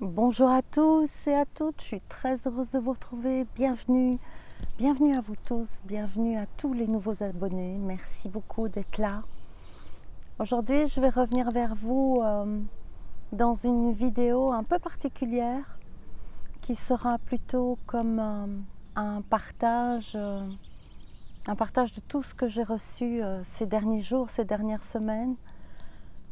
Bonjour à tous et à toutes, je suis très heureuse de vous retrouver. Bienvenue, bienvenue à vous tous, bienvenue à tous les nouveaux abonnés. Merci beaucoup d'être là. Aujourd'hui, je vais revenir vers vous dans une vidéo un peu particulière qui sera plutôt comme un partage de tout ce que j'ai reçu ces derniers jours, ces dernières semaines,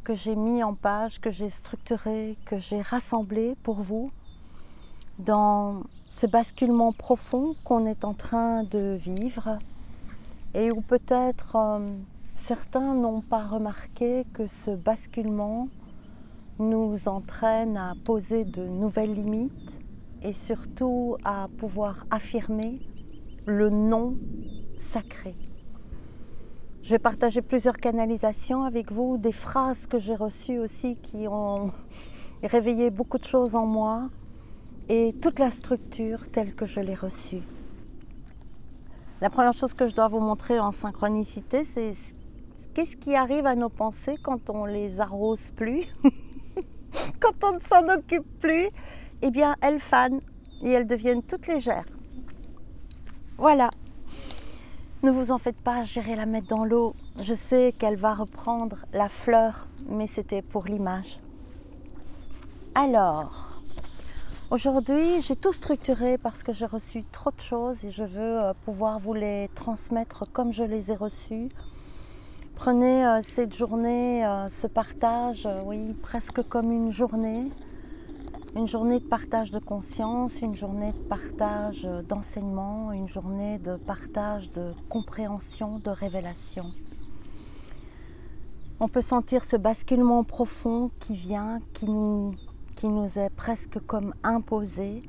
que j'ai mis en page, que j'ai structuré, que j'ai rassemblé pour vous dans ce basculement profond qu'on est en train de vivre et où peut-être certains n'ont pas remarqué que ce basculement nous entraîne à poser de nouvelles limites et surtout à pouvoir affirmer le non sacré. Je vais partager plusieurs canalisations avec vous, des phrases que j'ai reçues aussi qui ont réveillé beaucoup de choses en moi et toute la structure telle que je l'ai reçue. La première chose que je dois vous montrer en synchronicité, c'est qu'est-ce qui arrive à nos pensées quand on les arrose plus, quand on ne s'en occupe plus. Eh bien, elles fanent et elles deviennent toutes légères. Voilà. Ne vous en faites pas, j'irai la mettre dans l'eau. Je sais qu'elle va reprendre la fleur, mais c'était pour l'image. Alors, aujourd'hui, j'ai tout structuré parce que j'ai reçu trop de choses et je veux pouvoir vous les transmettre comme je les ai reçues. Prenez cette journée, ce partage, oui, presque comme une journée de partage de conscience, une journée de partage d'enseignement, une journée de partage de compréhension, de révélation. On peut sentir ce basculement profond qui vient, qui nous est presque comme imposé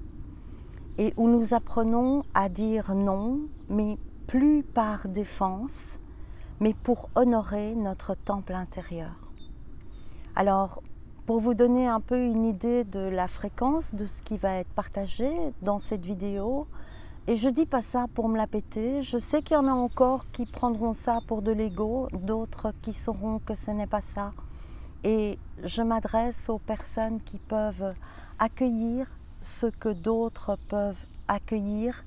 et où nous apprenons à dire non, mais plus par défense, mais pour honorer notre temple intérieur. Alors, pour vous donner un peu une idée de la fréquence de ce qui va être partagé dans cette vidéo, et je ne dis pas ça pour me la péter, je sais qu'il y en a encore qui prendront ça pour de l'ego, d'autres qui sauront que ce n'est pas ça. Et je m'adresse aux personnes qui peuvent accueillir ce que d'autres peuvent accueillir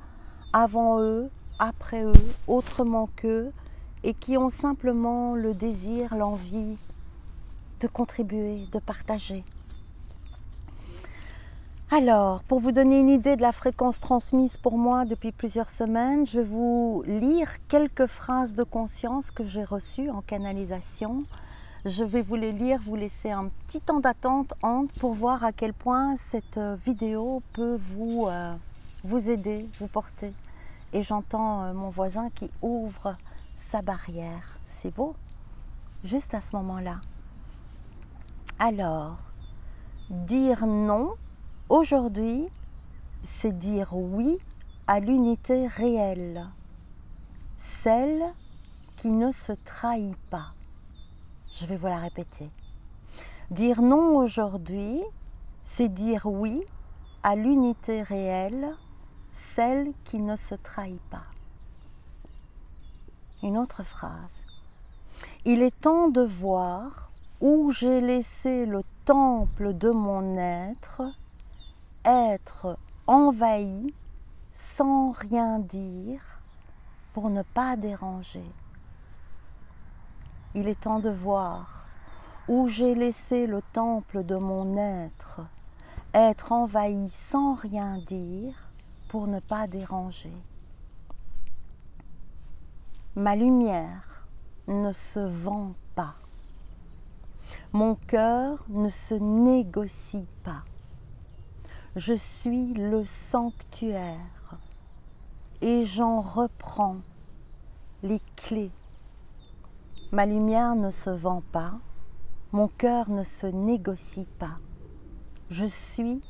avant eux, après eux, autrement qu'eux, et qui ont simplement le désir, l'envie de contribuer, de partager. Alors, pour vous donner une idée de la fréquence transmise pour moi depuis plusieurs semaines, je vais vous lire quelques phrases de conscience que j'ai reçues en canalisation. Je vais vous les lire, vous laisser un petit temps d'attente pour voir à quel point cette vidéo peut vous aider, vous porter. Et j'entends mon voisin qui ouvre sa barrière. C'est beau, juste à ce moment-là. Alors, dire non, aujourd'hui, c'est dire oui à l'unité réelle, celle qui ne se trahit pas. Je vais vous la répéter. Dire non aujourd'hui, c'est dire oui à l'unité réelle, celle qui ne se trahit pas. Une autre phrase. Il est temps de voir où j'ai laissé le temple de mon être envahi sans rien dire pour ne pas déranger. Il est temps de voir où j'ai laissé le temple de mon être envahi sans rien dire pour ne pas déranger. Ma lumière ne se vend pas. Mon cœur ne se négocie pas. Je suis le sanctuaire et j'en reprends les clés. Ma lumière ne se vend pas, mon cœur ne se négocie pas. Je suis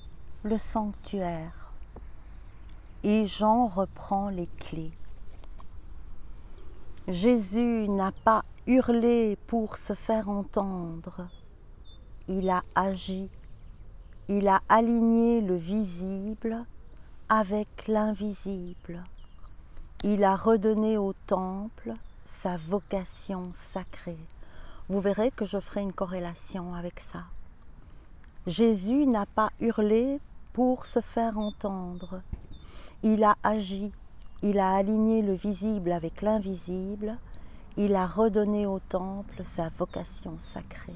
le sanctuaire et j'en reprends les clés. Jésus n'a pas hurlé pour se faire entendre. Il a agi. Il a aligné le visible avec l'invisible. Il a redonné au temple sa vocation sacrée. Vous verrez que je ferai une corrélation avec ça. Jésus n'a pas hurlé pour se faire entendre. Il a agi, il a aligné le visible avec l'invisible, il a redonné au temple sa vocation sacrée.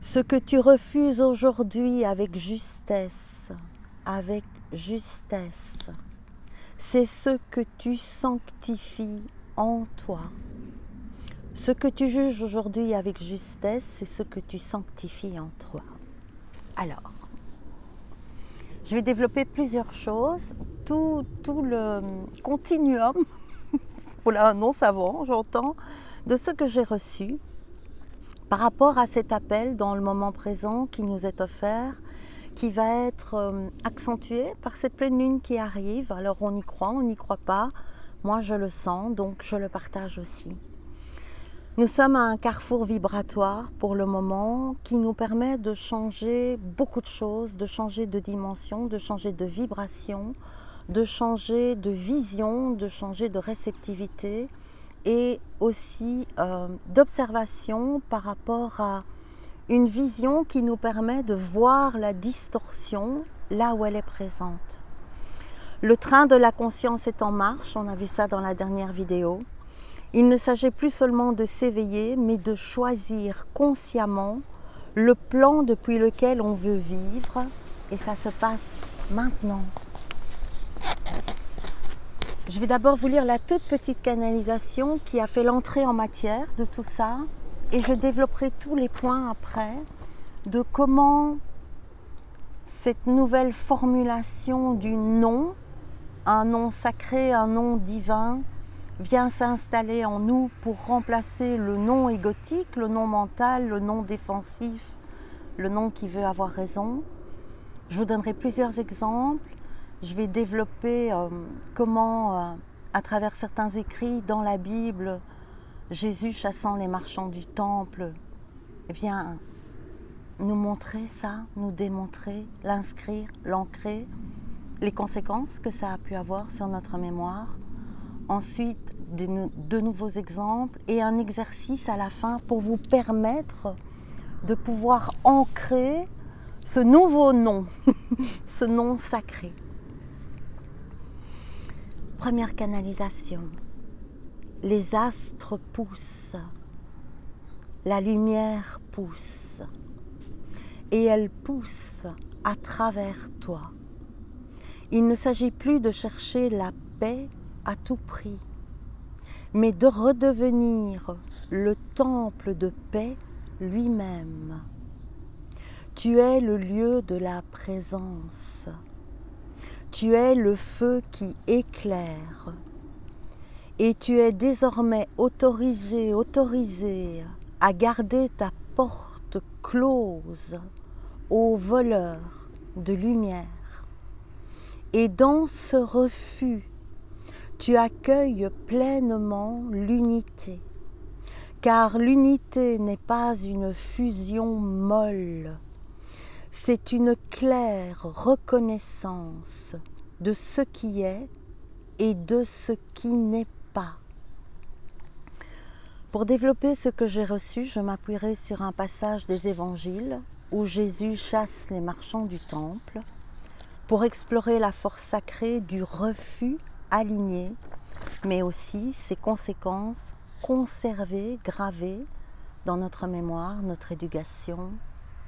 Ce que tu refuses aujourd'hui avec justesse, c'est ce que tu sanctifies en toi. Ce que tu juges aujourd'hui avec justesse, c'est ce que tu sanctifies en toi. Alors, je vais développer plusieurs choses, tout le continuum, voilà un nom savant, j'entends, de ce que j'ai reçu par rapport à cet appel dans le moment présent qui nous est offert, qui va être accentué par cette pleine lune qui arrive. Alors on y croit, on n'y croit pas, moi je le sens, donc je le partage aussi. Nous sommes à un carrefour vibratoire pour le moment qui nous permet de changer beaucoup de choses, de changer de dimension, de changer de vibration, de changer de vision, de changer de réceptivité et aussi d'observation par rapport à une vision qui nous permet de voir la distorsion là où elle est présente. Le train de la conscience est en marche, on a vu ça dans la dernière vidéo. Il ne s'agit plus seulement de s'éveiller, mais de choisir consciemment le plan depuis lequel on veut vivre. Et ça se passe maintenant. Je vais d'abord vous lire la toute petite canalisation qui a fait l'entrée en matière de tout ça. Et je développerai tous les points après de comment cette nouvelle formulation du nom, un nom sacré, un nom divin, vient s'installer en nous pour remplacer le non égotique, le non mental, le non défensif, le non qui veut avoir raison. Je vous donnerai plusieurs exemples. Je vais développer comment, à travers certains écrits dans la Bible, Jésus chassant les marchands du temple vient nous montrer ça, nous démontrer, l'inscrire, l'ancrer, les conséquences que ça a pu avoir sur notre mémoire. Ensuite, de nouveaux exemples et un exercice à la fin pour vous permettre de pouvoir ancrer ce nouveau nom, ce nom sacré. Première canalisation. Les astres poussent, la lumière pousse et elle pousse à travers toi. Il ne s'agit plus de chercher la paix à tout prix, mais de redevenir le temple de paix lui-même. Tu es le lieu de la présence. Tu es le feu qui éclaire. Et tu es désormais autorisé à garder ta porte close aux voleurs de lumière. Et dans ce refus, tu accueilles pleinement l'unité, car l'unité n'est pas une fusion molle, c'est une claire reconnaissance de ce qui est et de ce qui n'est pas. Pour développer ce que j'ai reçu, je m'appuierai sur un passage des évangiles où Jésus chasse les marchands du temple pour explorer la force sacrée du refus aligné, mais aussi ses conséquences conservées, gravées dans notre mémoire, notre éducation,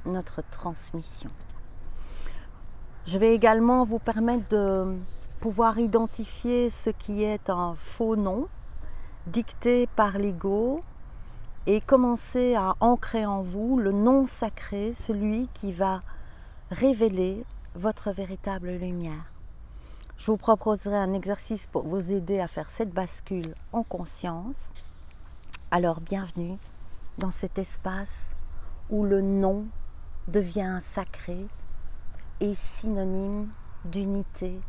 notre transmission. Je vais également vous permettre de pouvoir identifier ce qui est un faux nom dicté par l'ego et commencer à ancrer en vous le nom sacré, celui qui va révéler votre véritable lumière. Je vous proposerai un exercice pour vous aider à faire cette bascule en conscience. Alors bienvenue dans cet espace où le nom devient sacré et synonyme d'unité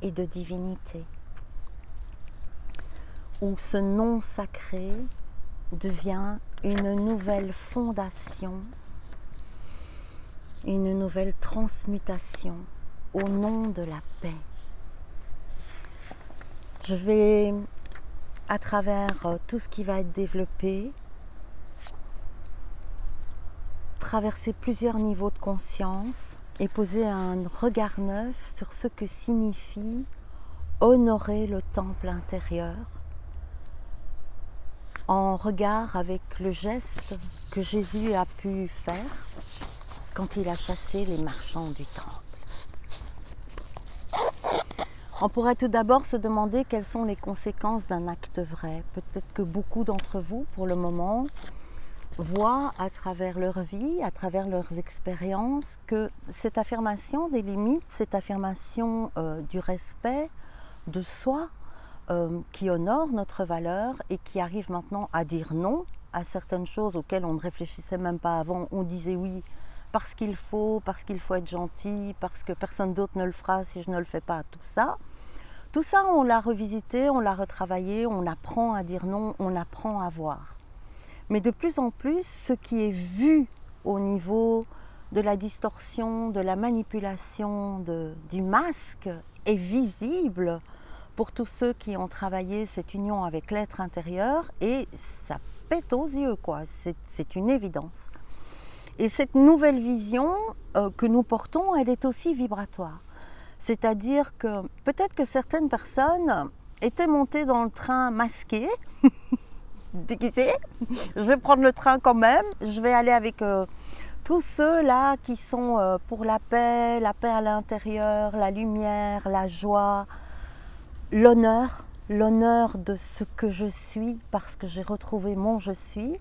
et de divinité. Où ce nom sacré devient une nouvelle fondation, une nouvelle transmutation au nom de la paix. Je vais, à travers tout ce qui va être développé, traverser plusieurs niveaux de conscience et poser un regard neuf sur ce que signifie honorer le temple intérieur, en regard avec le geste que Jésus a pu faire quand il a chassé les marchands du temple. On pourrait tout d'abord se demander quelles sont les conséquences d'un acte vrai. Peut-être que beaucoup d'entre vous, pour le moment, voient à travers leur vie, à travers leurs expériences, que cette affirmation des limites, cette affirmation du respect de soi, qui honore notre valeur et qui arrive maintenant à dire non à certaines choses auxquelles on ne réfléchissait même pas avant. On disait oui parce qu'il faut être gentil, parce que personne d'autre ne le fera si je ne le fais pas, tout ça. Tout ça, on l'a revisité, on l'a retravaillé, on apprend à dire non, on apprend à voir. Mais de plus en plus, ce qui est vu au niveau de la distorsion, de la manipulation, du masque est visible pour tous ceux qui ont travaillé cette union avec l'être intérieur, et ça pète aux yeux, quoi. C'est une évidence. Et cette nouvelle vision que nous portons, elle est aussi vibratoire. C'est-à-dire que peut-être que certaines personnes étaient montées dans le train masquées, déguisées. Je vais prendre le train quand même, je vais aller avec tous ceux-là qui sont pour la paix à l'intérieur, la lumière, la joie, l'honneur de ce que je suis parce que j'ai retrouvé mon je suis.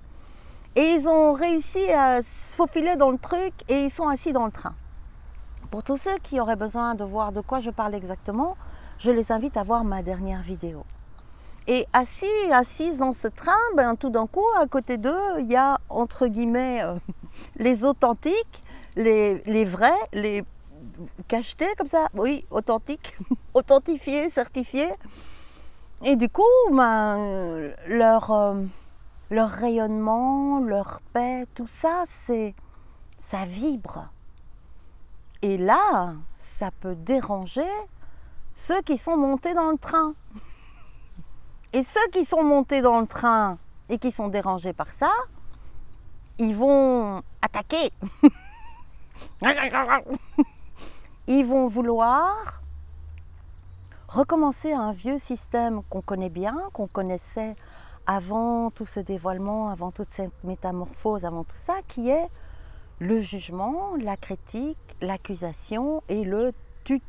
Et ils ont réussi à se faufiler dans le truc et ils sont assis dans le train. Pour tous ceux qui auraient besoin de voir de quoi je parle exactement, je les invite à voir ma dernière vidéo. Et assises dans ce train, ben, tout d'un coup, à côté d'eux, il y a entre guillemets les authentiques, les vrais, les cachetés comme ça, oui, authentiques, authentifiés, certifiés. Et du coup, ben, leur rayonnement, leur paix, tout ça, ça vibre. Et là, ça peut déranger ceux qui sont montés dans le train. Et ceux qui sont montés dans le train et qui sont dérangés par ça, ils vont attaquer. Ils vont vouloir recommencer un vieux système qu'on connaît bien, qu'on connaissait avant tout ce dévoilement, avant toute cette métamorphose, avant tout ça, qui est le jugement, la critique, l'accusation et le tut.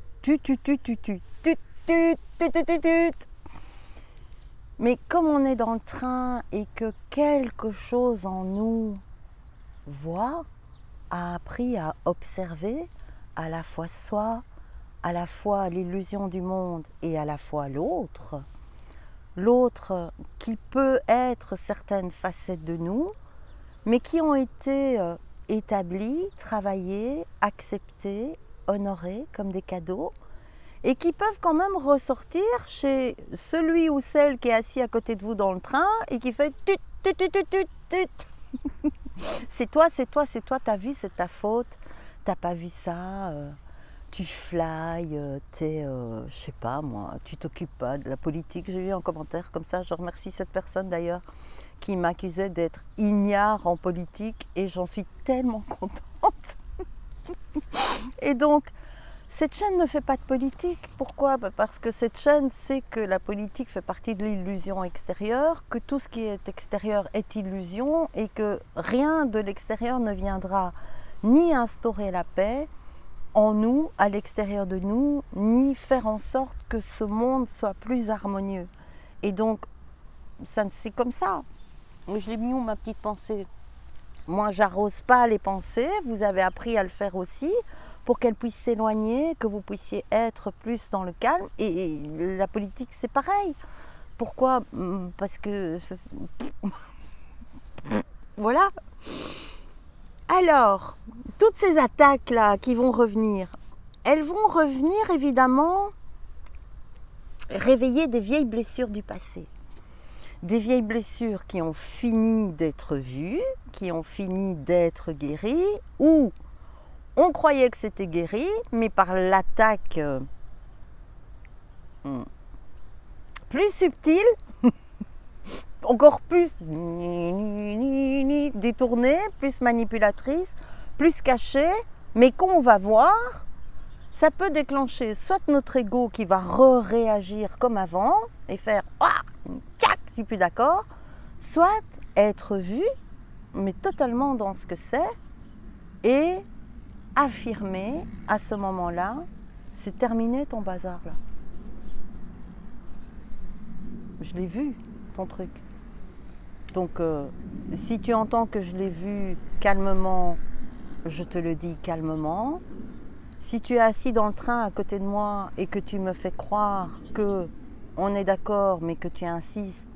Mais comme on est dans le train et que quelque chose en nous voit, a appris à observer à la fois soi, à la fois l'illusion du monde et à la fois l'autre qui peut être certaines facettes de nous, mais qui ont été établies, travaillées, acceptées, honorées comme des cadeaux, et qui peuvent quand même ressortir chez celui ou celle qui est assis à côté de vous dans le train et qui fait tut, tut, tut, tut, tut, tut. C'est toi, t'as vu, c'est ta faute, t'as pas vu ça, tu fly, je sais pas moi, tu t'occupes pas de la politique. J'ai eu un commentaire comme ça, je remercie cette personne d'ailleurs qui m'accusait d'être ignare en politique et j'en suis tellement contente. Et donc, cette chaîne ne fait pas de politique. Pourquoi? Parce que cette chaîne sait que la politique fait partie de l'illusion extérieure, que tout ce qui est extérieur est illusion et que rien de l'extérieur ne viendra ni instaurer la paix en nous, à l'extérieur de nous, ni faire en sorte que ce monde soit plus harmonieux. Et donc, c'est comme ça. Je l'ai mis où ma petite pensée? Moi, j'arrose pas les pensées, vous avez appris à le faire aussi, pour qu'elles puissent s'éloigner, que vous puissiez être plus dans le calme. Et la politique, c'est pareil. Pourquoi? Parce que... Voilà. Alors, toutes ces attaques-là qui vont revenir, elles vont revenir évidemment réveiller des vieilles blessures du passé. Des vieilles blessures qui ont fini d'être vues, qui ont fini d'être guéries, ou on croyait que c'était guéri, mais par l'attaque plus subtile, encore plus détournée, plus manipulatrice, plus caché, mais qu'on va voir, ça peut déclencher soit notre ego qui va réagir comme avant et faire « Ah, cac, je suis plus d'accord », soit être vu, mais totalement dans ce que c'est, et affirmer à ce moment-là, c'est terminé ton bazar là. Je l'ai vu, ton truc. Donc, si tu entends que je l'ai vu calmement, je te le dis calmement. Si tu es assis dans le train à côté de moi et que tu me fais croire que on est d'accord, mais que tu insistes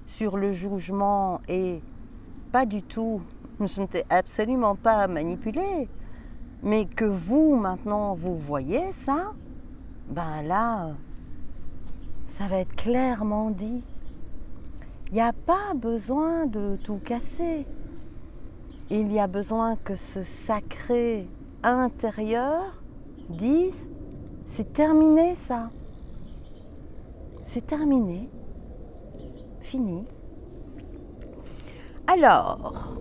sur le jugement et pas du tout, je ne t'ai absolument pas manipulé, mais que vous, maintenant, vous voyez ça, ben là, ça va être clairement dit. Il n'y a pas besoin de tout casser. Il y a besoin que ce sacré intérieur dise « c'est terminé ça, c'est terminé, fini ». Alors,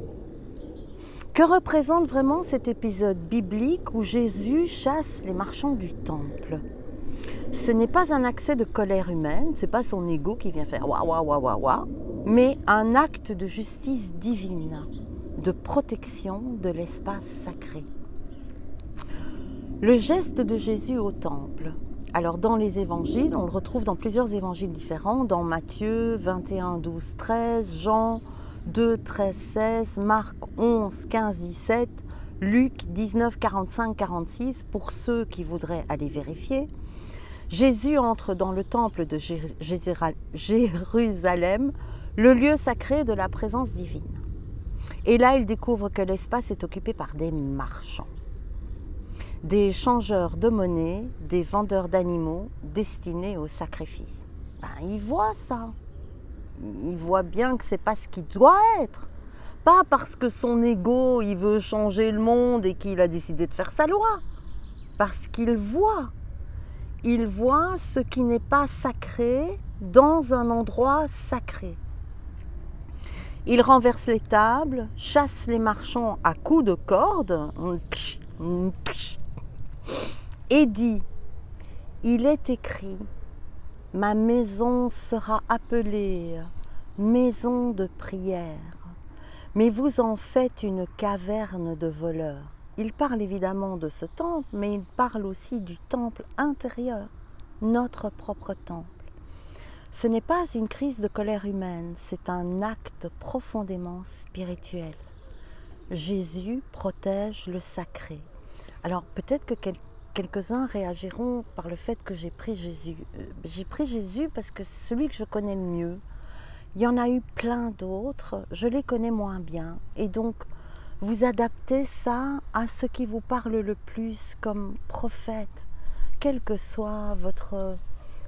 que représente vraiment cet épisode biblique où Jésus chasse les marchands du temple? Ce n'est pas un accès de colère humaine, ce n'est pas son ego qui vient faire « wa wa wa wa wa », mais un acte de justice divine, de protection de l'espace sacré. Le geste de Jésus au temple. Alors dans les évangiles, on le retrouve dans plusieurs évangiles différents, dans Matthieu 21, 12, 13, Jean 2, 13, 16, Marc 11, 15, 17, Luc 19, 45, 46, pour ceux qui voudraient aller vérifier. Jésus entre dans le temple de Jérusalem, le lieu sacré de la présence divine. Et là, il découvre que l'espace est occupé par des marchands, des changeurs de monnaie, des vendeurs d'animaux destinés au sacrifice. Ben, il voit ça. Il voit bien que c'est pas ce qu'il doit être. Pas parce que son ego, il veut changer le monde et qu'il a décidé de faire sa loi. Parce qu'il voit. Il voit ce qui n'est pas sacré dans un endroit sacré. Il renverse les tables, chasse les marchands à coups de corde et dit « Il est écrit, ma maison sera appelée maison de prière, mais vous en faites une caverne de voleurs. » Il parle évidemment de ce temple, mais il parle aussi du temple intérieur, notre propre temple. Ce n'est pas une crise de colère humaine, c'est un acte profondément spirituel. Jésus protège le sacré. Alors peut-être que quelques-uns réagiront par le fait que j'ai pris Jésus. J'ai pris Jésus parce que c'est celui que je connais le mieux. Il y en a eu plein d'autres, je les connais moins bien. Et donc, vous adaptez ça à ce qui vous parle le plus comme prophète, quelle que soit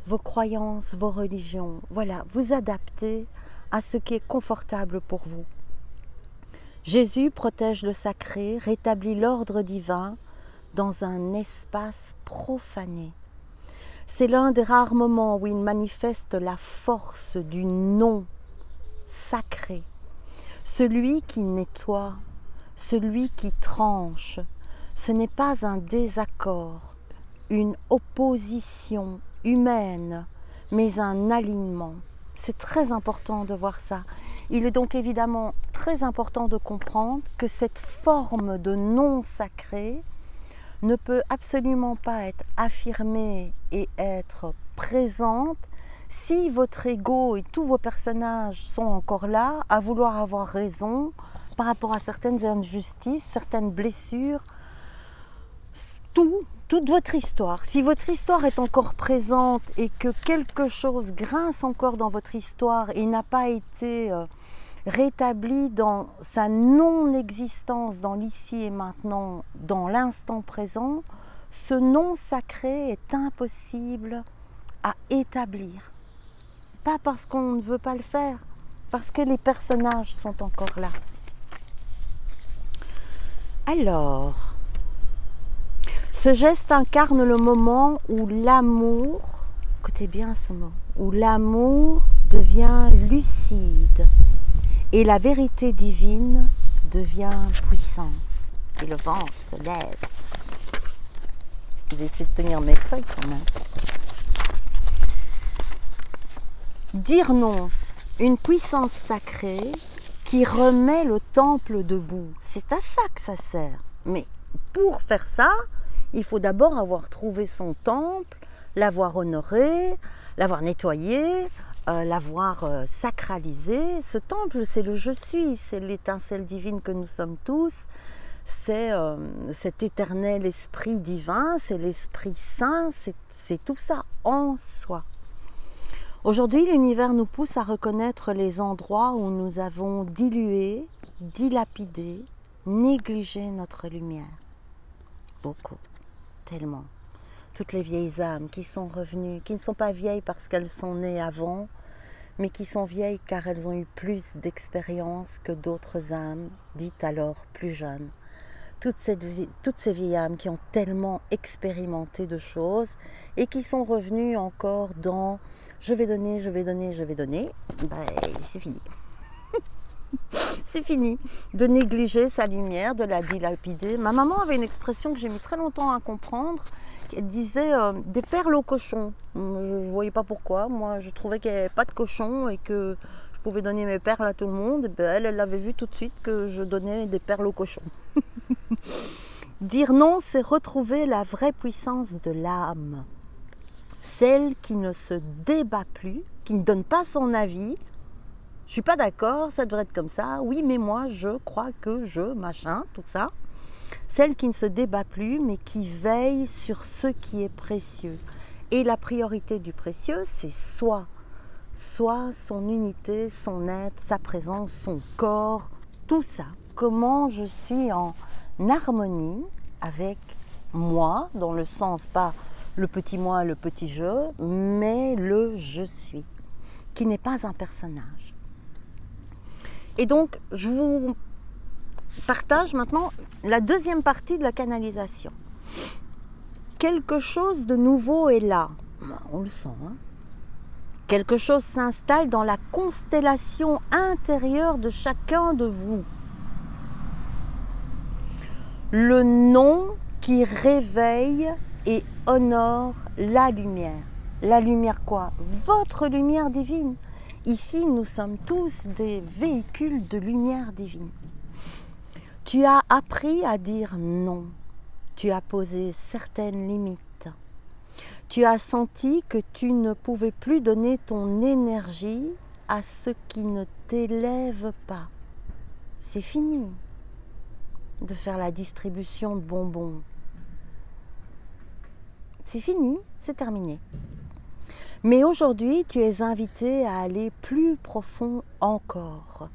vos croyances, vos religions. Voilà, vous adaptez à ce qui est confortable pour vous. Jésus protège le sacré, rétablit l'ordre divin dans un espace profané. C'est l'un des rares moments où il manifeste la force du non sacré, celui qui nettoie, celui qui tranche. Ce n'est pas un désaccord, une opposition humaine, mais un alignement. C'est très important de voir ça. Il est donc évidemment très important de comprendre que cette forme de non sacré ne peut absolument pas être affirmée et être présente si votre ego et tous vos personnages sont encore là à vouloir avoir raison par rapport à certaines injustices, certaines blessures, toute votre histoire. Si votre histoire est encore présente et que quelque chose grince encore dans votre histoire et n'a pas été rétabli dans sa non-existence, dans l'ici et maintenant, dans l'instant présent, ce non sacré est impossible à établir. Pas parce qu'on ne veut pas le faire, parce que les personnages sont encore là. Alors, ce geste incarne le moment où l'amour, écoutez bien ce mot, où l'amour devient lucide et la vérité divine devient puissance. et le vent se lève. Je vais essayer de tenir mes feuilles quand même. Dire non, une puissance sacrée qui remet le temple debout. C'est à ça que ça sert. Mais pour faire ça, il faut d'abord avoir trouvé son temple, l'avoir honoré, l'avoir nettoyé, l'avoir sacralisé. Ce temple, c'est le je suis, c'est l'étincelle divine que nous sommes tous, c'est cet éternel esprit divin, c'est l'Esprit Saint, c'est tout ça en soi. Aujourd'hui, l'univers nous pousse à reconnaître les endroits où nous avons dilué, dilapidé, négligé notre lumière. Beaucoup, tellement. Toutes les vieilles âmes qui sont revenues, qui ne sont pas vieilles parce qu'elles sont nées avant, mais qui sont vieilles car elles ont eu plus d'expérience que d'autres âmes, dites alors plus jeunes. Toutes ces vieilles âmes qui ont tellement expérimenté de choses et qui sont revenues encore dans « je vais donner, je vais donner, je vais donner », ben, c'est fini. C'est fini de négliger sa lumière, de la dilapider. Ma maman avait une expression que j'ai mis très longtemps à comprendre. Elle disait des perles aux cochons. Je ne voyais pas pourquoi. Moi, je trouvais qu'il n'y avait pas de cochons et que je pouvais donner mes perles à tout le monde. Et ben, elle avait vu tout de suite que je donnais des perles aux cochons. Dire non, c'est retrouver la vraie puissance de l'âme. Celle qui ne se débat plus, qui ne donne pas son avis. Je ne suis pas d'accord, ça devrait être comme ça. Oui, mais moi, je crois que machin, tout ça. Celle qui ne se débat plus, mais qui veille sur ce qui est précieux. Et la priorité du précieux, c'est soi. Soi, son unité, son être, sa présence, son corps, tout ça. Comment je suis en harmonie avec moi, dans le sens, pas le petit moi, le petit je, mais le je suis, qui n'est pas un personnage. Et donc, je vous partage maintenant la deuxième partie de la canalisation. Quelque chose de nouveau est là. On le sent, hein? Quelque chose s'installe dans la constellation intérieure de chacun de vous. Le nom qui réveille et honore la lumière. La lumière quoi? Votre lumière divine. Ici, nous sommes tous des véhicules de lumière divine. Tu as appris à dire non. Tu as posé certaines limites. Tu as senti que tu ne pouvais plus donner ton énergie à ce qui ne t'élève pas. C'est fini de faire la distribution de bonbons. C'est fini, c'est terminé. Mais aujourd'hui, tu es invité à aller plus profond encore.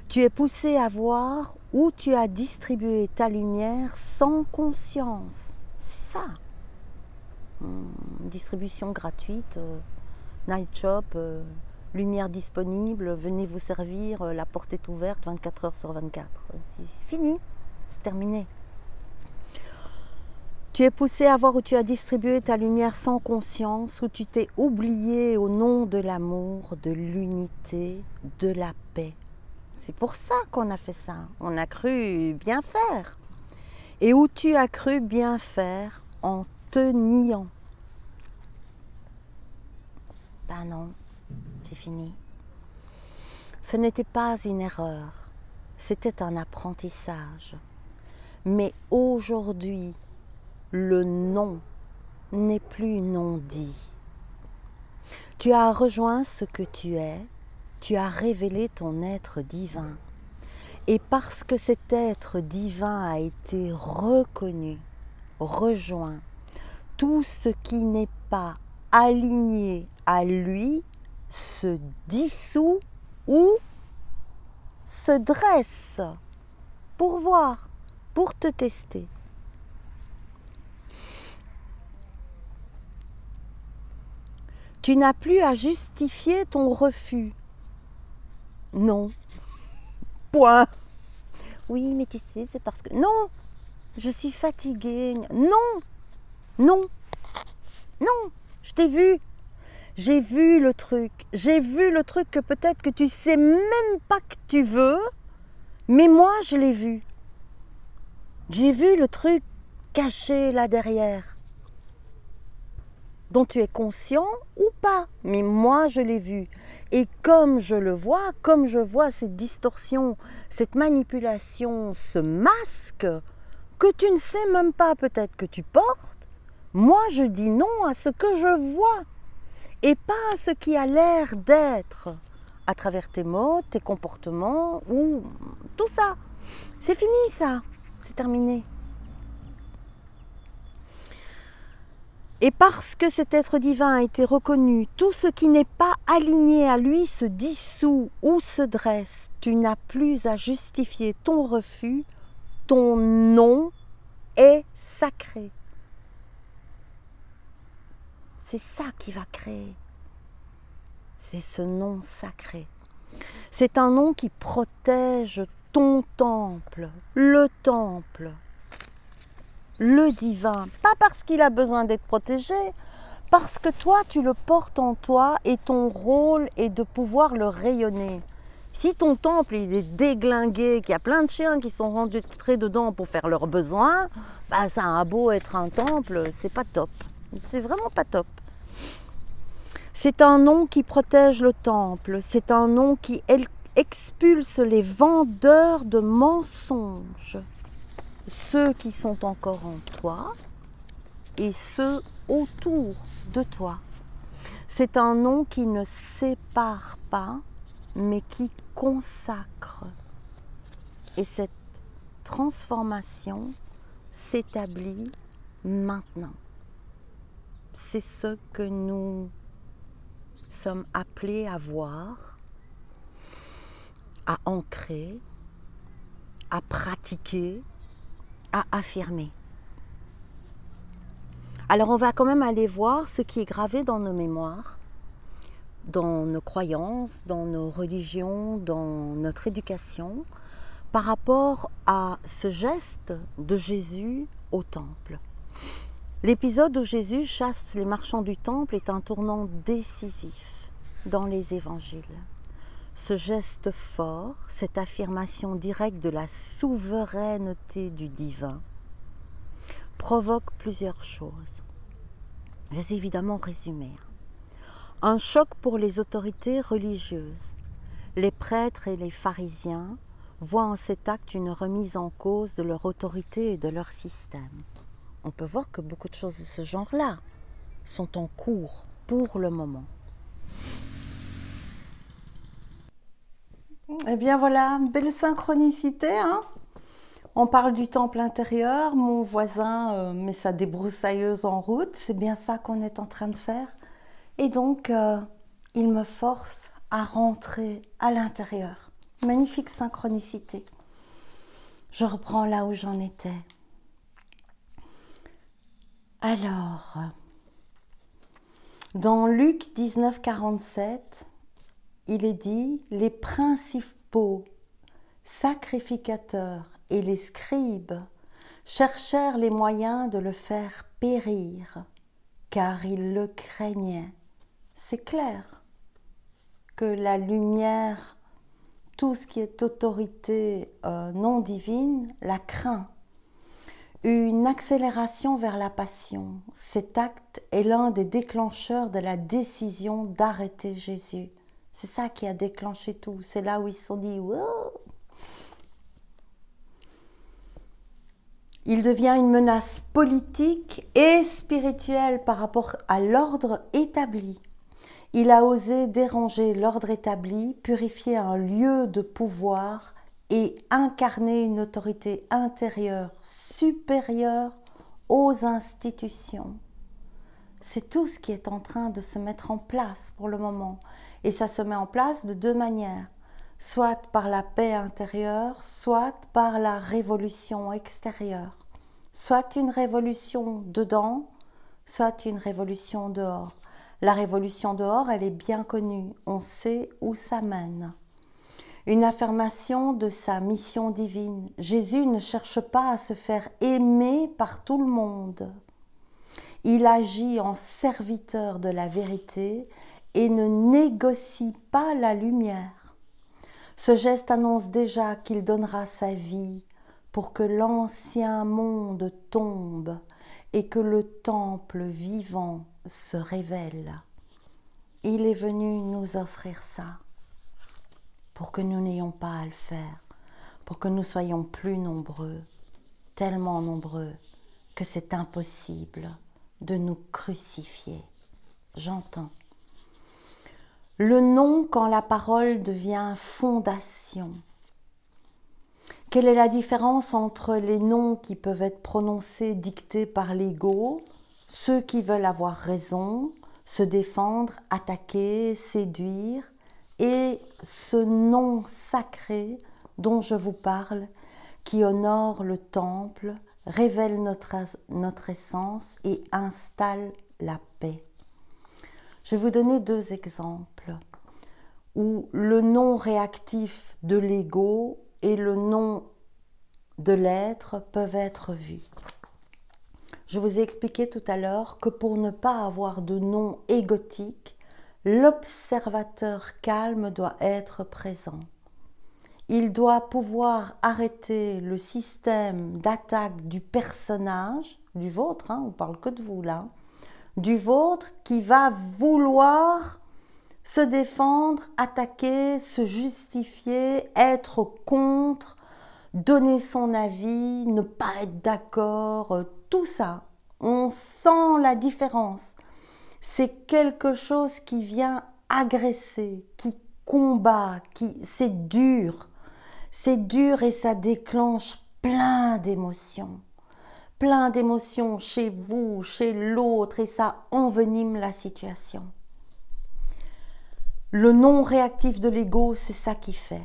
Tu es poussé à voir où tu as distribué ta lumière sans conscience. C'est ça. Distribution gratuite, night shop, lumière disponible, venez vous servir, la porte est ouverte 24 heures sur 24. C'est fini, c'est terminé. Tu es poussé à voir où tu as distribué ta lumière sans conscience, où tu t'es oublié au nom de l'amour, de l'unité, de la paix. C'est pour ça qu'on a fait ça. On a cru bien faire. Et où tu as cru bien faire en te niant. Ben non, c'est fini. Ce n'était pas une erreur, c'était un apprentissage. Mais aujourd'hui, le non n'est plus non dit. Tu as rejoint ce que tu es, tu as révélé ton être divin. Et parce que cet être divin a été reconnu, rejoint, tout ce qui n'est pas aligné à lui se dissout ou se dresse pour voir, pour te tester. Tu n'as plus à justifier ton refus. Non. Point. Oui, mais tu sais, c'est parce que... Non, je suis fatiguée. Non, non, non, je t'ai vu. J'ai vu le truc. J'ai vu le truc que peut-être que tu sais même pas que tu veux, mais moi, je l'ai vu. J'ai vu le truc caché là derrière, dont tu es conscient ou pas, mais moi je l'ai vu. Et comme je le vois, comme je vois cette distorsion, cette manipulation, ce masque que tu ne sais même pas peut-être que tu portes, moi je dis non à ce que je vois et pas à ce qui a l'air d'être à travers tes mots, tes comportements ou tout ça. C'est fini ça, c'est terminé. Et parce que cet être divin a été reconnu, tout ce qui n'est pas aligné à lui se dissout ou se dresse. Tu n'as plus à justifier ton refus, ton non est sacré. C'est ça qui va créer. C'est ce nom sacré. C'est un nom qui protège ton temple, le divin. Pas parce qu'il a besoin d'être protégé, parce que toi, tu le portes en toi et ton rôle est de pouvoir le rayonner. Si ton temple il est déglingué, qu'il y a plein de chiens qui sont rentrés dedans pour faire leurs besoins, bah ça a beau être un temple, c'est pas top. C'est vraiment pas top. C'est un nom qui protège le temple, c'est un nom qui expulse les vendeurs de mensonges, ceux qui sont encore en toi et ceux autour de toi. C'est un nom qui ne sépare pas, mais qui consacre. Et cette transformation s'établit maintenant. C'est ce que nous sommes appelés à voir, à ancrer, à pratiquer, à affirmer. Alors on va quand même aller voir ce qui est gravé dans nos mémoires, dans nos croyances, dans nos religions, dans notre éducation, par rapport à ce geste de Jésus au temple. L'épisode où Jésus chasse les marchands du temple est un tournant décisif dans les évangiles. Ce geste fort, cette affirmation directe de la souveraineté du divin, provoque plusieurs choses. Je vais évidemment résumer. Un choc pour les autorités religieuses. Les prêtres et les pharisiens voient en cet acte une remise en cause de leur autorité et de leur système. On peut voir que beaucoup de choses de ce genre-là sont en cours pour le moment. Eh bien voilà, belle synchronicité, hein. On parle du temple intérieur, mon voisin met sa débroussailleuse en route, c'est bien ça qu'on est en train de faire. Et donc, il me force à rentrer à l'intérieur. Magnifique synchronicité. Je reprends là où j'en étais. Alors, dans Luc 19, 47, il est dit « Les principaux sacrificateurs et les scribes cherchèrent les moyens de le faire périr, car ils le craignaient. » C'est clair que la lumière, tout ce qui est autorité non divine, la craint. Une accélération vers la passion. Cet acte est l'un des déclencheurs de la décision d'arrêter Jésus. C'est ça qui a déclenché tout. C'est là où ils se sont dit « wow !» Il devient une menace politique et spirituelle par rapport à l'ordre établi. Il a osé déranger l'ordre établi, purifier un lieu de pouvoir et incarner une autorité intérieure supérieure aux institutions. C'est tout ce qui est en train de se mettre en place pour le moment. Et ça se met en place de deux manières. Soit par la paix intérieure, soit par la révolution extérieure. Soit une révolution dedans, soit une révolution dehors. La révolution dehors, elle est bien connue. On sait où ça mène. Une affirmation de sa mission divine. Jésus ne cherche pas à se faire aimer par tout le monde. Il agit en serviteur de la vérité et ne négocie pas la lumière. Ce geste annonce déjà qu'il donnera sa vie pour que l'ancien monde tombe et que le temple vivant se révèle. Il est venu nous offrir ça pour que nous n'ayons pas à le faire, pour que nous soyons plus nombreux, tellement nombreux que c'est impossible de nous crucifier. J'entends. Le nom quand la parole devient fondation. Quelle est la différence entre les noms qui peuvent être prononcés, dictés par l'ego, ceux qui veulent avoir raison, se défendre, attaquer, séduire, et ce nom sacré dont je vous parle, qui honore le temple, révèle notre essence et installe la paix. Je vais vous donner deux exemples où le nom réactif de l'ego et le nom de l'être peuvent être vus. Je vous ai expliqué tout à l'heure que pour ne pas avoir de nom égotique, l'observateur calme doit être présent. Il doit pouvoir arrêter le système d'attaque du personnage, du vôtre, on ne parle que de vous là, du vôtre qui va vouloir se défendre, attaquer, se justifier, être contre, donner son avis, ne pas être d'accord, tout ça. On sent la différence. C'est quelque chose qui vient agresser, qui combat, c'est dur. C'est dur et ça déclenche plein d'émotions. Plein d'émotions chez vous, chez l'autre, et ça envenime la situation. Le non réactif de l'ego, c'est ça qui fait.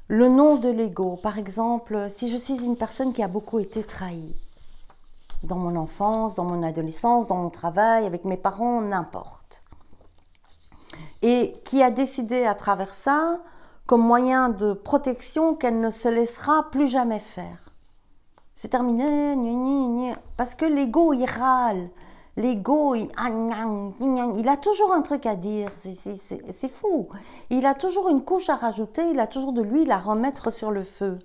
Le nom de l'ego, par exemple, si je suis une personne qui a beaucoup été trahie, dans mon enfance, dans mon adolescence, dans mon travail, avec mes parents, n'importe. Et qui a décidé à travers ça, comme moyen de protection, qu'elle ne se laissera plus jamais faire. C'est terminé, parce que l'ego, il râle. L'ego, il a toujours un truc à dire, c'est fou. Il a toujours une couche à rajouter, il a toujours de l'huile à remettre sur le feu.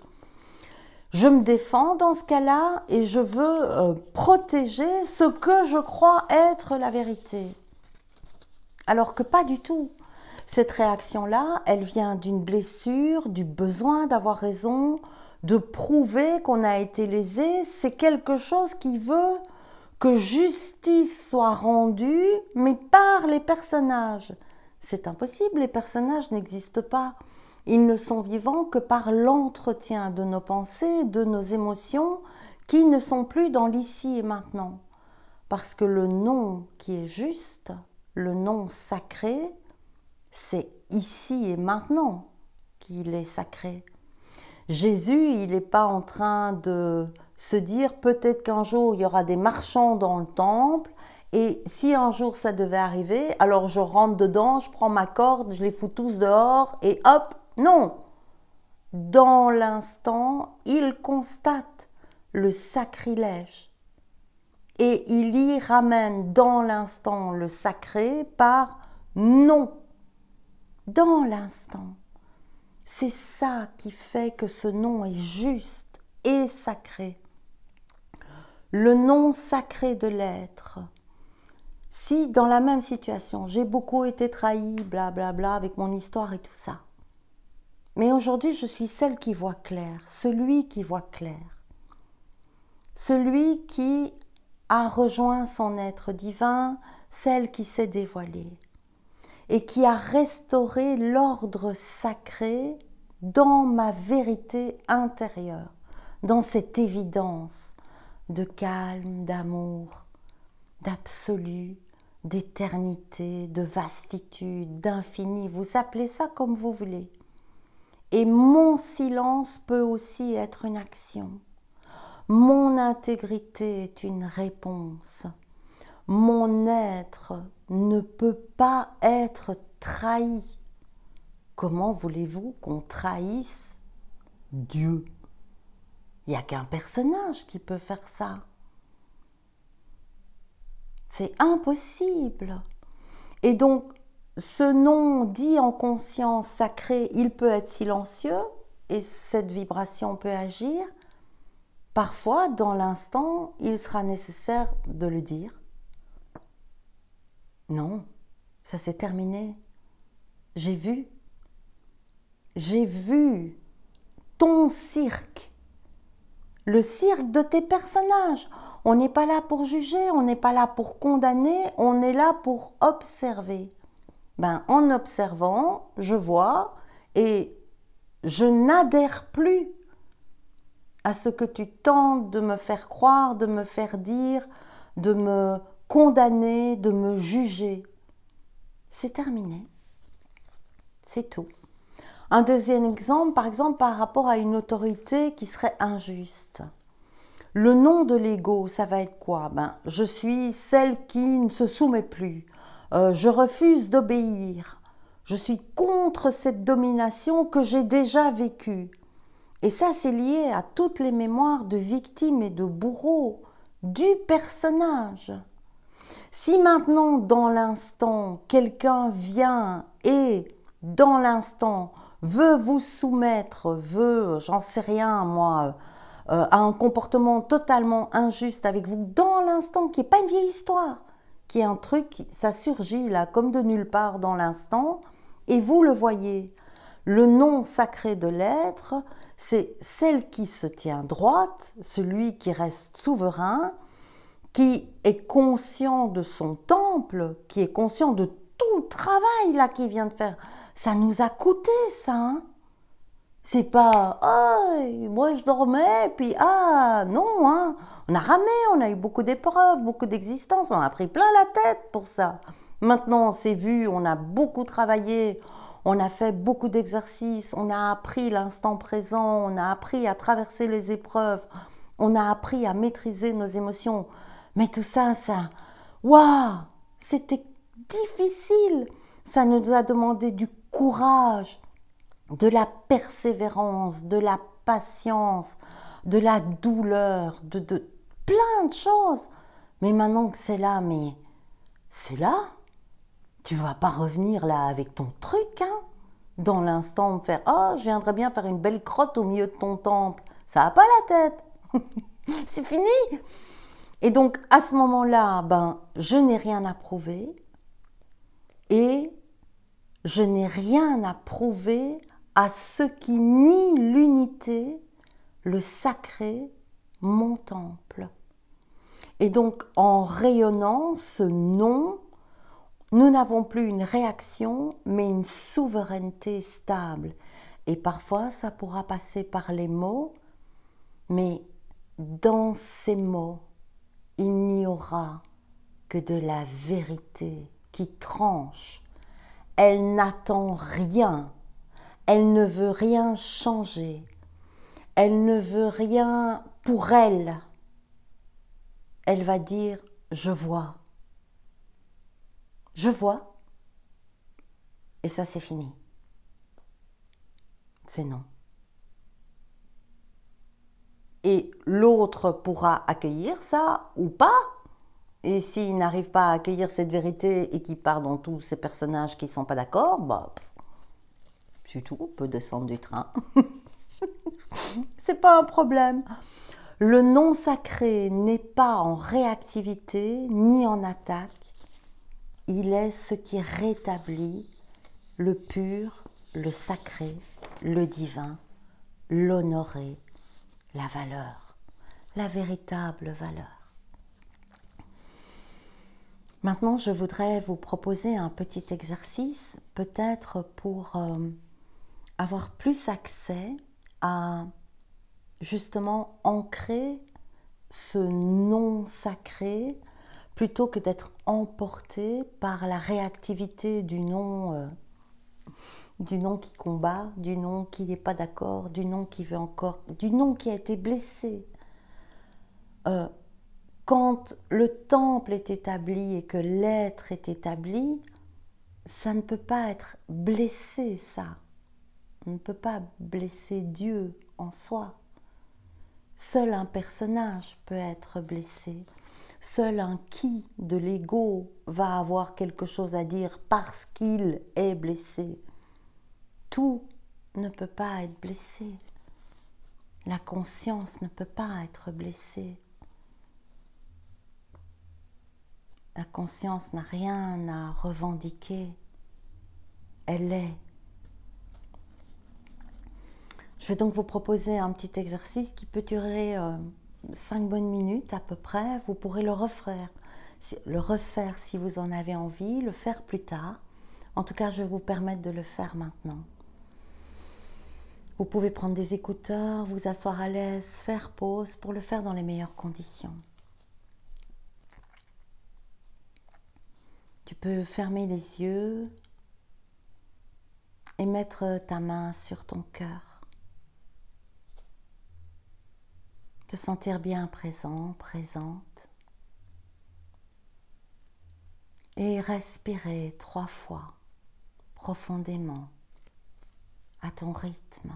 Je me défends dans ce cas-là et je veux protéger ce que je crois être la vérité. Alors que pas du tout. Cette réaction-là, elle vient d'une blessure, du besoin d'avoir raison, de prouver qu'on a été lésé. C'est quelque chose qui veut que justice soit rendue, mais par les personnages. C'est impossible, les personnages n'existent pas. Ils ne sont vivants que par l'entretien de nos pensées, de nos émotions, qui ne sont plus dans l'ici et maintenant. Parce que le nom qui est juste, le nom sacré, c'est ici et maintenant qu'il est sacré. Jésus, il n'est pas en train de se dire peut-être qu'un jour il y aura des marchands dans le temple et si un jour ça devait arriver, alors je rentre dedans, je prends ma corde, je les fous tous dehors et hop, non. Dans l'instant, il constate le sacrilège et il y ramène dans l'instant le sacré par non. Dans l'instant. C'est ça qui fait que ce nom est juste et sacré. Le nom sacré de l'être. Si dans la même situation, j'ai beaucoup été trahi, blablabla, avec mon histoire et tout ça. Mais aujourd'hui, je suis celle qui voit clair, celui qui voit clair. Celui qui a rejoint son être divin, celle qui s'est dévoilée. Et qui a restauré l'ordre sacré dans ma vérité intérieure, dans cette évidence de calme, d'amour, d'absolu, d'éternité, de vastitude, d'infini. Vous appelez ça comme vous voulez. Et mon silence peut aussi être une action. Mon intégrité est une réponse. Mon être ne peut pas être trahi. Comment voulez-vous qu'on trahisse Dieu? Il n'y a qu'un personnage qui peut faire ça. C'est impossible. Et donc, ce nom dit en conscience sacrée, il peut être silencieux et cette vibration peut agir, parfois, dans l'instant, il sera nécessaire de le dire. Non, ça s'est terminé. J'ai vu ton cirque, le cirque de tes personnages. On n'est pas là pour juger, on n'est pas là pour condamner, on est là pour observer. En observant, je vois et je n'adhère plus à ce que tu tentes de me faire croire, de me faire dire, de me condamner, de me juger. C'est terminé. C'est tout. Un deuxième exemple, par rapport à une autorité qui serait injuste. Le nom de l'ego, ça va être quoi? Je suis celle qui ne se soumet plus. Je refuse d'obéir. Je suis contre cette domination que j'ai déjà vécue. Et ça, c'est lié à toutes les mémoires de victimes et de bourreaux du personnage. Si maintenant, dans l'instant, quelqu'un vient et, dans l'instant, veut vous soumettre, j'en sais rien moi, à un comportement totalement injuste avec vous, dans l'instant, qui n'est pas une vieille histoire, qui est un truc, ça surgit là, comme de nulle part dans l'instant, et vous le voyez. Le nom sacré de l'être, c'est celle qui se tient droite, celui qui reste souverain, qui est conscient de son temple, qui est conscient de tout le travail là qu'il vient de faire. Ça nous a coûté ça, hein. C'est pas « Ah, moi je dormais, puis ah, non, hein. » On a ramé, on a eu beaucoup d'épreuves, beaucoup d'existences, on a pris plein la tête pour ça. Maintenant, on s'est vu, on a beaucoup travaillé, on a fait beaucoup d'exercices, on a appris l'instant présent, on a appris à traverser les épreuves, on a appris à maîtriser nos émotions. Mais tout ça, waouh, c'était difficile. Ça nous a demandé du courage, de la persévérance, de la patience, de la douleur, de plein de choses. Mais maintenant que c'est là, mais c'est là. Tu vas pas revenir là avec ton truc, hein, dans l'instant me faire « Oh, je viendrais bien faire une belle crotte au milieu de ton temple. » Ça n'a pas la tête. C'est fini. Et donc, à ce moment-là, je n'ai rien à prouver et je n'ai rien à prouver à ceux qui nient l'unité, le sacré, mon temple. Et donc, en rayonnant ce non, nous n'avons plus une réaction, mais une souveraineté stable. Et parfois, ça pourra passer par les mots, mais dans ces mots, il n'y aura que de la vérité qui tranche. Elle n'attend rien, elle ne veut rien changer, elle ne veut rien pour elle. Elle va dire « je vois ». Je vois, et ça c'est fini. C'est non. Et l'autre pourra accueillir ça ou pas. Et s'il n'arrive pas à accueillir cette vérité et qu'il part dans tous ces personnages qui ne sont pas d'accord, c'est tout, on peut descendre du train. C'est pas un problème. Le non sacré n'est pas en réactivité ni en attaque. Il est ce qui rétablit le pur, le sacré, le divin, l'honoré, la valeur, la véritable valeur. Maintenant, je voudrais vous proposer un petit exercice, peut-être pour avoir plus accès à justement ancrer ce non sacré plutôt que d'être emporté par la réactivité du non qui combat, du non qui n'est pas d'accord, du non qui veut encore, du non qui a été blessé. Quand le temple est établi et que l'être est établi, ça ne peut pas être blessé, ça. On ne peut pas blesser Dieu en soi. Seul un personnage peut être blessé. Seul un qui de l'ego va avoir quelque chose à dire parce qu'il est blessé. Tout ne peut pas être blessé. La conscience ne peut pas être blessée. La conscience n'a rien à revendiquer. Elle est. Je vais donc vous proposer un petit exercice qui peut durer 5 bonnes minutes à peu près. Vous pourrez le refaire si vous en avez envie, le faire plus tard. En tout cas, je vais vous permettre de le faire maintenant. Vous pouvez prendre des écouteurs, vous asseoir à l'aise, faire pause pour le faire dans les meilleures conditions. Tu peux fermer les yeux et mettre ta main sur ton cœur. Te sentir bien présent, présente. Et respirer 3 fois, profondément, à ton rythme.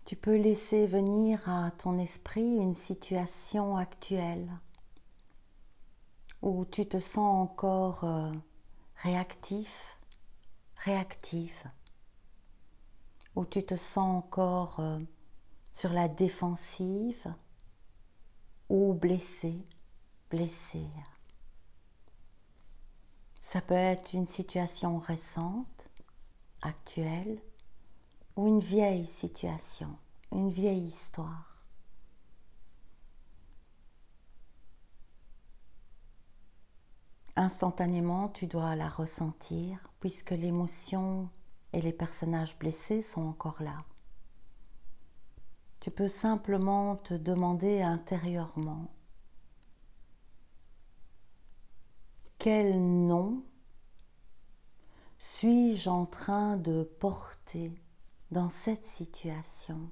Tu peux laisser venir à ton esprit une situation actuelle où tu te sens encore réactif, réactive, où tu te sens encore sur la défensive ou blessé, blessée. Ça peut être une situation récente, actuelle, ou une vieille situation, une vieille histoire. Instantanément, tu dois la ressentir puisque l'émotion et les personnages blessés sont encore là. Tu peux simplement te demander intérieurement quel nom suis-je en train de porter dans cette situation?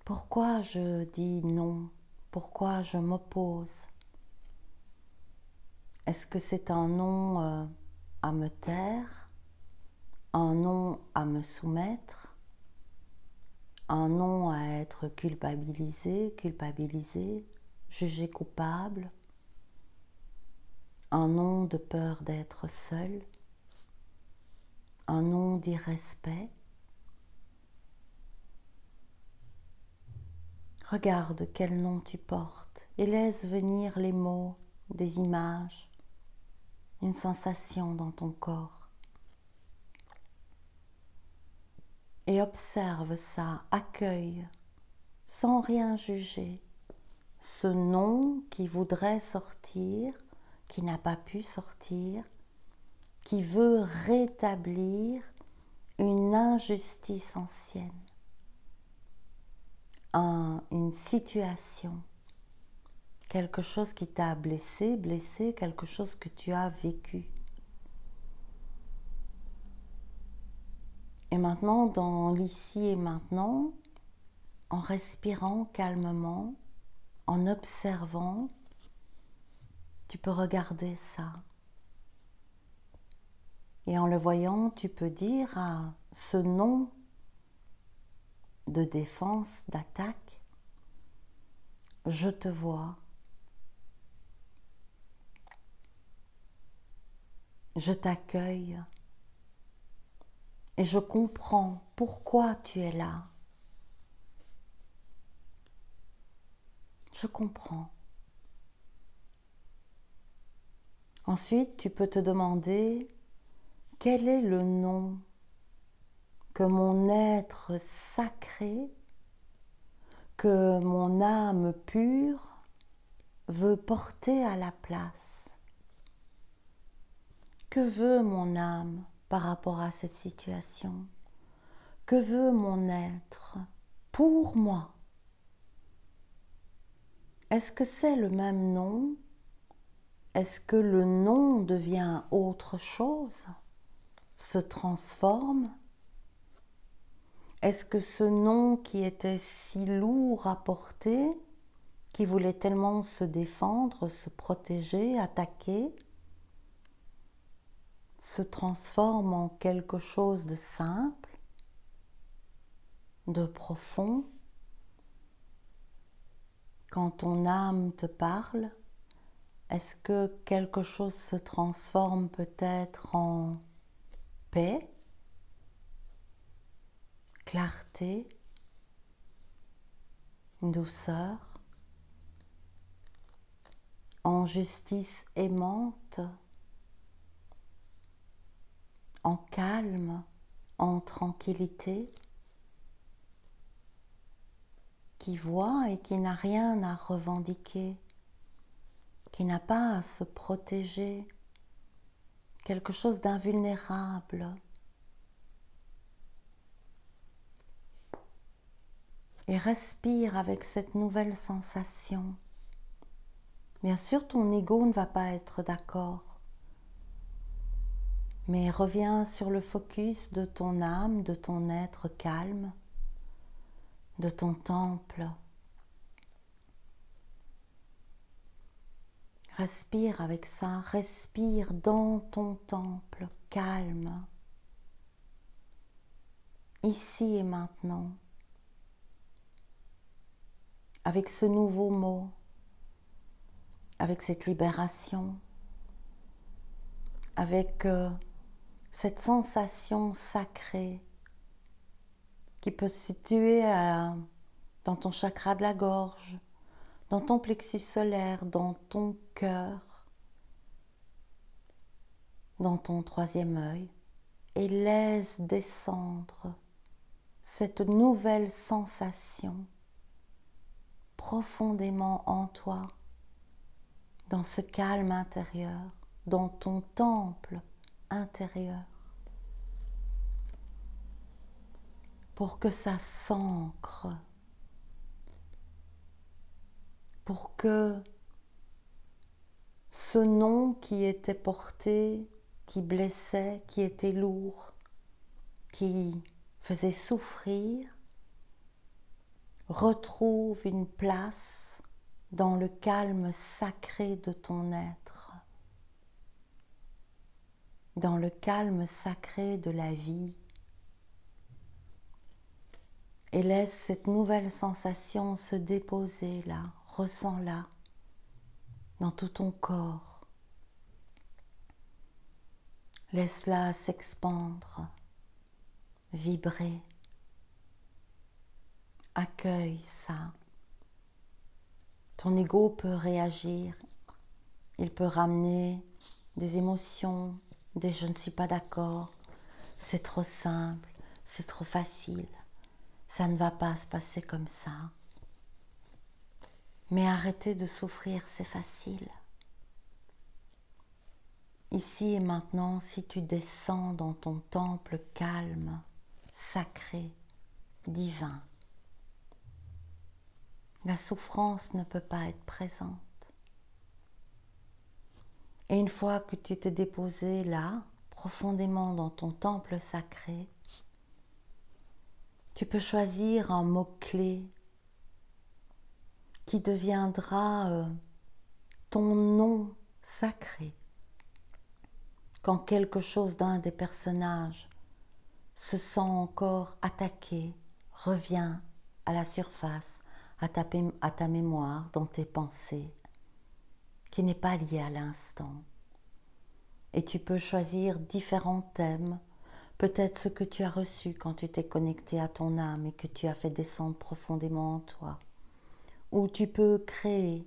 Pourquoi je dis non? Pourquoi je m'oppose? Est-ce que c'est un non à me taire? Un non à me soumettre? Un non à être culpabilisé, jugé coupable? Un non de peur d'être seul? Un non d'irrespect? Regarde quel nom tu portes et laisse venir les mots, des images, une sensation dans ton corps. Et observe ça, accueille, sans rien juger, ce nom qui voudrait sortir, qui n'a pas pu sortir, qui veut rétablir une injustice ancienne, une situation, quelque chose qui t'a blessé, quelque chose que tu as vécu. Et maintenant, dans l'ici et maintenant, en respirant calmement, en observant, tu peux regarder ça. Et en le voyant, tu peux dire à ce nom de défense, d'attaque, je te vois, je t'accueille et je comprends pourquoi tu es là. Je comprends. Ensuite, tu peux te demander quel est le nom que mon être sacré, que mon âme pure veut porter à la place. Que veut mon âme par rapport à cette situation? Que veut mon être pour moi? Est-ce que c'est le même nom? Est-ce que le nom devient autre chose? Se transforme? Est-ce que ce nom qui était si lourd à porter, qui voulait tellement se défendre, se protéger, attaquer, se transforme en quelque chose de simple, de profond, Quand ton âme te parle, est-ce que quelque chose se transforme peut-être en paix, clarté, douceur, en justice aimante, en calme, en tranquillité, qui voit et qui n'a rien à revendiquer, qui n'a pas à se protéger, quelque chose d'invulnérable. Et respire avec cette nouvelle sensation. Bien sûr, ton ego ne va pas être d'accord, mais reviens sur le focus de ton âme, de ton être calme, de ton temple. Respire avec ça, respire dans ton temple calme, ici et maintenant, avec ce nouveau mot, avec cette libération, avec cette sensation sacrée qui peut se situer dans ton chakra de la gorge, dans ton plexus solaire, dans ton cœur, dans ton troisième œil, et laisse descendre cette nouvelle sensation profondément en toi, dans ce calme intérieur, dans ton temple intérieur, pour que ça s'ancre, pour que ce nom qui était porté, qui blessait, qui était lourd, qui faisait souffrir, retrouve une place dans le calme sacré de ton être, dans le calme sacré de la vie, et laisse cette nouvelle sensation se déposer là, ressens-la dans tout ton corps. Laisse-la s'expandre, vibrer. Accueille ça. Ton ego peut réagir, il peut ramener des émotions, des je ne suis pas d'accord, c'est trop simple, c'est trop facile, ça ne va pas se passer comme ça. Mais arrêter de souffrir, c'est facile. Ici et maintenant, si tu descends dans ton temple calme, sacré, divin, la souffrance ne peut pas être présente. Et une fois que tu t'es déposé là, profondément dans ton temple sacré, tu peux choisir un mot-clé qui deviendra ton nom sacré. Quand quelque chose d'un des personnages se sent encore attaqué, reviens à la surface, à ta mémoire, dans tes pensées, qui n'est pas liée à l'instant. Et tu peux choisir différents thèmes, peut-être ce que tu as reçu quand tu t'es connecté à ton âme et que tu as fait descendre profondément en toi. Ou tu peux créer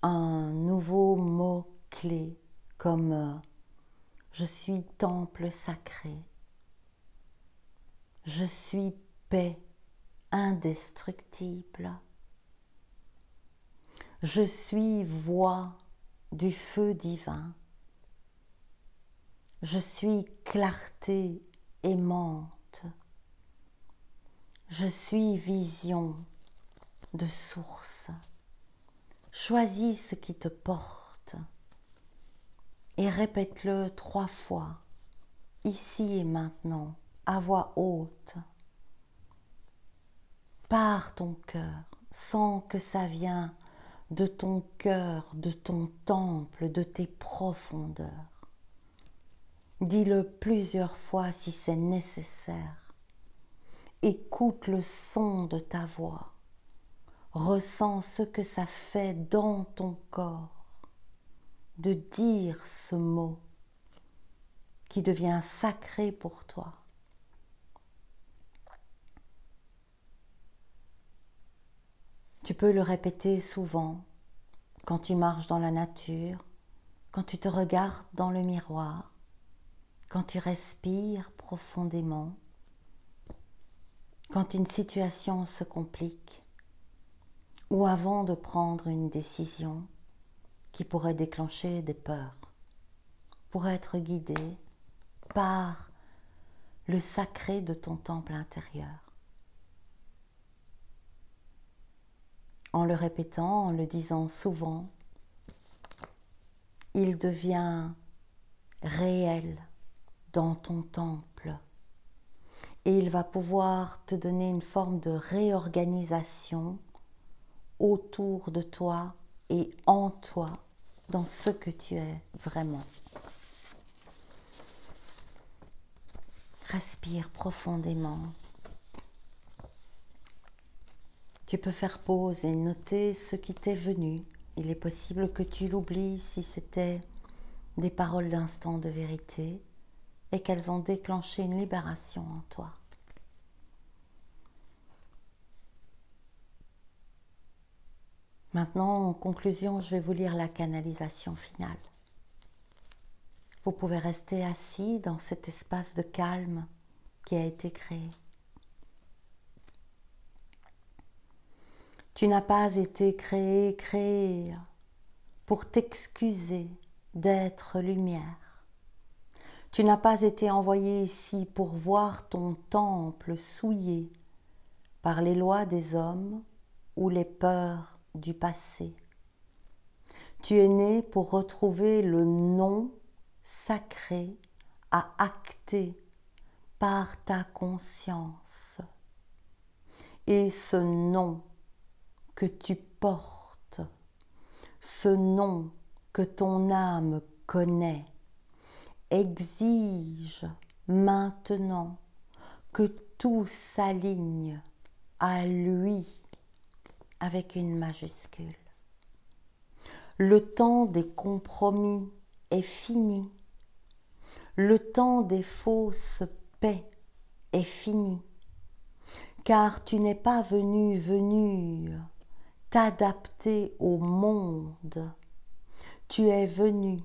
un nouveau mot-clé comme je suis temple sacré, je suis paix indestructible, je suis voix du feu divin, je suis clarté aimante, je suis vision de source. Choisis ce qui te porte et répète-le 3 fois, ici et maintenant, à voix haute, par ton cœur, sans que ça vienne de ton cœur, de ton temple, de tes profondeurs. Dis-le plusieurs fois si c'est nécessaire. Écoute le son de ta voix. Ressens ce que ça fait dans ton corps de dire ce mot qui devient sacré pour toi. Tu peux le répéter souvent quand tu marches dans la nature, quand tu te regardes dans le miroir, quand tu respires profondément, quand une situation se complique ou avant de prendre une décision qui pourrait déclencher des peurs, pour être guidé par le sacré de ton temple intérieur. En le répétant, en le disant souvent, il devient réel dans ton temple et il va pouvoir te donner une forme de réorganisation autour de toi et en toi dans ce que tu es vraiment. Respire profondément. Tu peux faire pause et noter ce qui t'est venu. Il est possible que tu l'oublies si c'était des paroles d'instant de vérité et qu'elles ont déclenché une libération en toi. Maintenant, en conclusion, je vais vous lire la canalisation finale. Vous pouvez rester assis dans cet espace de calme qui a été créé. Tu n'as pas été créé pour t'excuser d'être lumière. Tu n'as pas été envoyé ici pour voir ton temple souillé par les lois des hommes ou les peurs du passé. Tu es né pour retrouver le nom sacré à acter par ta conscience. Et ce nom que tu portes, ce nom que ton âme connaît, exige maintenant que tout s'aligne à lui avec une majuscule. Le temps des compromis est fini. Le temps des fausses paix est fini. Car tu n'es pas venu t'adapter au monde. Tu es venu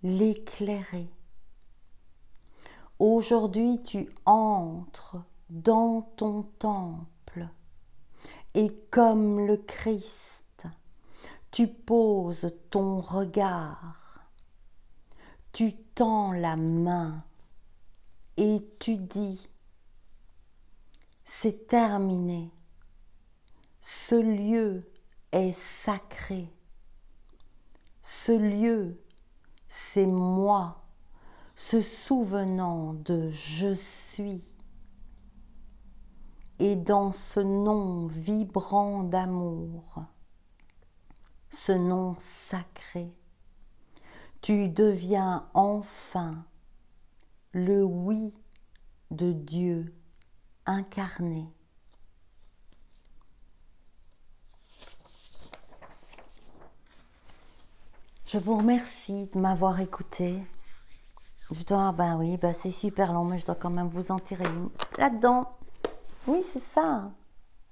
l'éclairer. Aujourd'hui, tu entres dans ton temple et comme le Christ, tu poses ton regard, tu tends la main et tu dis « C'est terminé, ce lieu est sacré, ce lieu c'est moi, se souvenant de je suis. Et dans ce nom vibrant d'amour, ce nom sacré, tu deviens enfin le oui de Dieu incarné. Je vous remercie de m'avoir écouté. C'est super long, mais je dois quand même vous en tirer une là-dedans. Oui, c'est ça,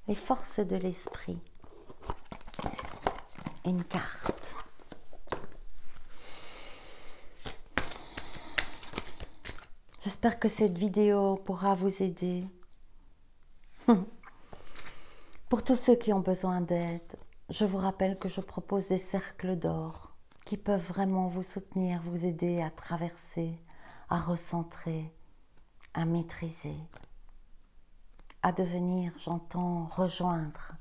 les forces de l'esprit. Une carte. J'espère que cette vidéo pourra vous aider. Pour tous ceux qui ont besoin d'aide, je vous rappelle que je propose des cercles d'or qui peuvent vraiment vous soutenir, vous aider à traverser, à recentrer, à maîtriser, à devenir, j'entends, rejoindre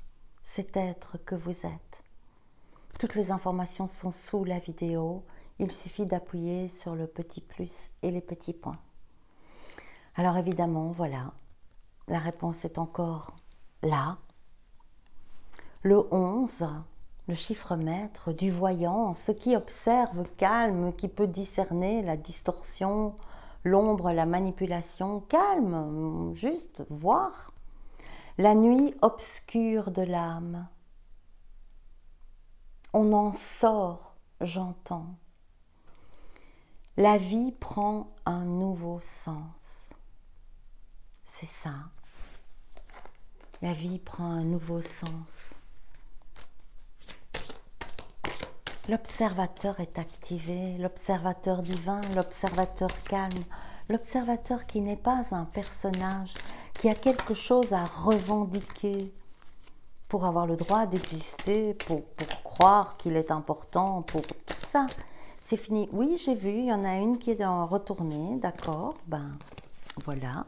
cet être que vous êtes. Toutes les informations sont sous la vidéo, il suffit d'appuyer sur le petit plus et les petits points. Alors évidemment, voilà, la réponse est encore là. Le 11, le chiffre maître du voyant, ce qui observe, calme, qui peut discerner la distorsion, l'ombre, la manipulation, calme, juste voir. La nuit obscure de l'âme. On en sort, j'entends. La vie prend un nouveau sens. C'est ça. La vie prend un nouveau sens. L'observateur est activé, l'observateur divin, l'observateur calme, l'observateur qui n'est pas un personnage, qui a quelque chose à revendiquer pour avoir le droit d'exister, pour croire qu'il est important, pour tout ça. C'est fini. Oui, j'ai vu, il y en a une qui est retournée, d'accord, ben voilà.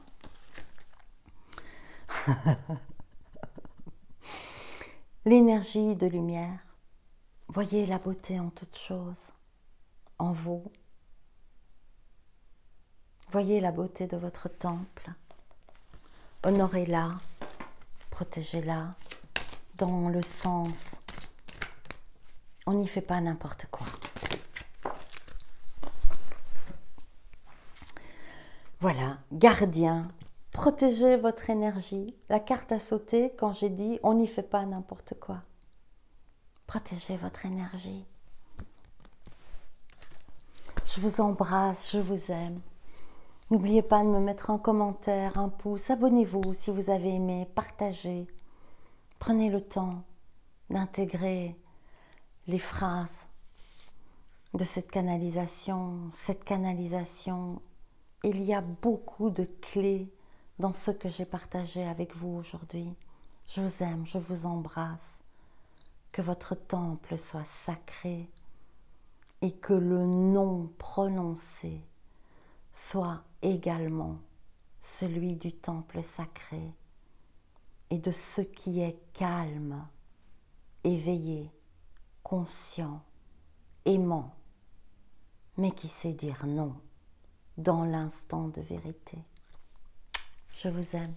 L'énergie de lumière. Voyez la beauté en toute chose, en vous. Voyez la beauté de votre temple. Honorez-la, protégez-la dans le sens. On n'y fait pas n'importe quoi. Voilà, gardien, protégez votre énergie. La carte a sauté quand j'ai dit on n'y fait pas n'importe quoi. Protégez votre énergie. Je vous embrasse, je vous aime. N'oubliez pas de me mettre un commentaire, un pouce. Abonnez-vous si vous avez aimé, partagez. Prenez le temps d'intégrer les phrases de cette canalisation. Cette canalisation, il y a beaucoup de clés dans ce que j'ai partagé avec vous aujourd'hui. Je vous aime, je vous embrasse. Que votre temple soit sacré et que le nom prononcé soit également celui du temple sacré et de ce qui est calme, éveillé, conscient, aimant, mais qui sait dire non dans l'instant de vérité. Je vous aime.